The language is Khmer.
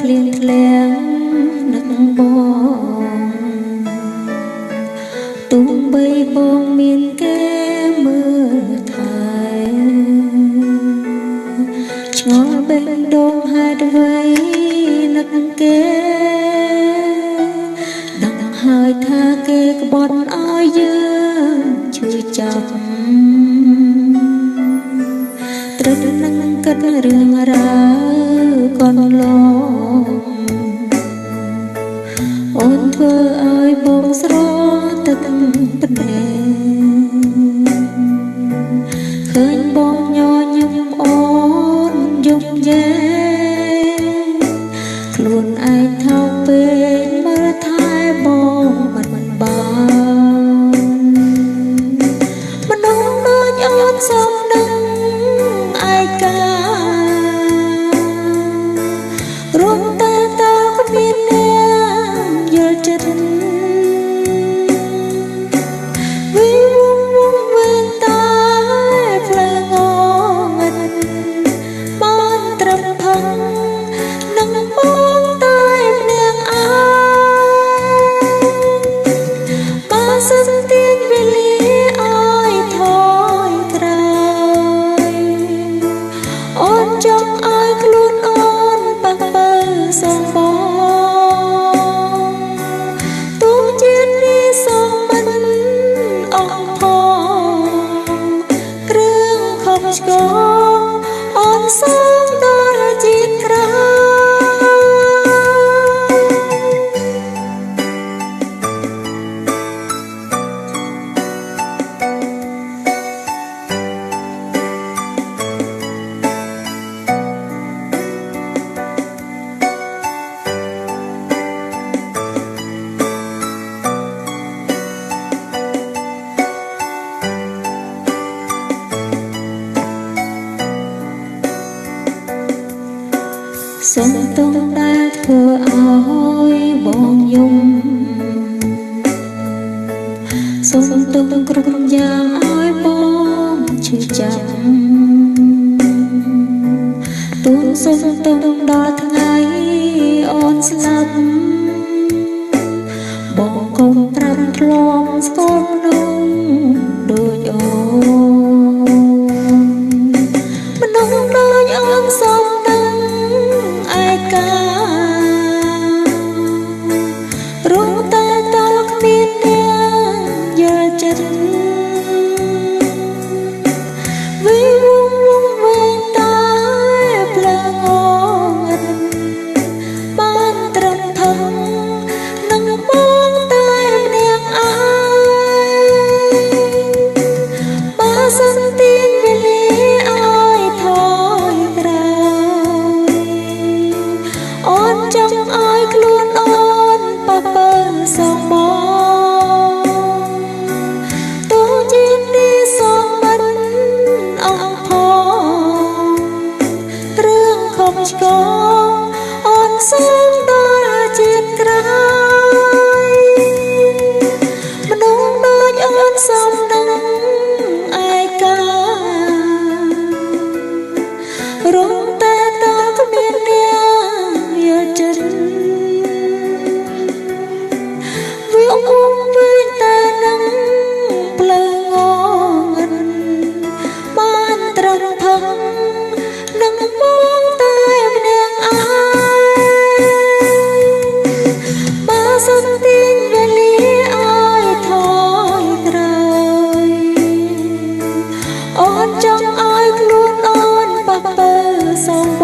ភ្លៀងធ្លាក់នឹកបងទុំបីបងមានគេមើលថែឆ្ងល់បេះដូងហេតុអ្វីនឹកគេដឹងហើយថាគេក្បត់ឲ្យយើងឈឺចាប់ត្រឹមនឹងគិតរឿងរ៉ាវកន្លងអូនធ្វើឲ្យបងស្រទឹកត្នេឃើញបងញញឹមអូនយំយេខ្លួនឯងថោកពេកមើលថែបងមិនបានមនុស្សដូចអូនសំនឹងឯការួមតែតើគ្មានអ្នកយល់ចិត្តវិវវងវិញតែផ្លូវងងឹតបានត្រឹមផឹងនឹងបងតែម្នាក់ឯងបើសិនទាញវេលាឲ្យថយក្រោយអូនចង់ឲ្យខ្លួនអូនប៉ះបើសំបងទោះជាតិនេះសំមិនអស់ផងគ្រឿងខំឆ្កងអូនសំដល់ជាតិក្រោយសូមទងដែលធ្វើឲ្យបងយំសូមទងគ្រប់យ៉ាងឲ្យបងឈឺចាំទូលសូមទងដល់ថ្ងៃអូនស្លាប់បងកុំត្រាំធ្លាប់ស្គាល់មនុស្សដូចអូនមនុស្សដូចអូនសំនឹងឯការួមតែតើគ្មានអ្នកយល់ចិត្តវិវងវិញតែផ្លូវងឹតបានត្រឹមផឹងនឹងបងតែម្នាក់ឯងបើសិនទាញវេលាឲ្យថយក្រោយអូនចង់ឲ្យខ្លួនអូនប៉ះបើសំបងទោះជាតិនេះសំមិនអស់ផងគ្រឿងខំឆ្កងអូនសំដល់ជាតិក្រោយមនុស្សដូចអូនសំនឹងឯការួមតែតើគ្មានអ្នកយល់ចិត្តវាអងវិញតែនឹងផ្លូវងងឹតបានត្រឹមផឹងនឹងបងតែម្នាក់ឯងបើសិនទាញវេលាឲ្យថយក្រោយអូនចង់ឲ្យខ្លួនអូនប៉ះបើសំប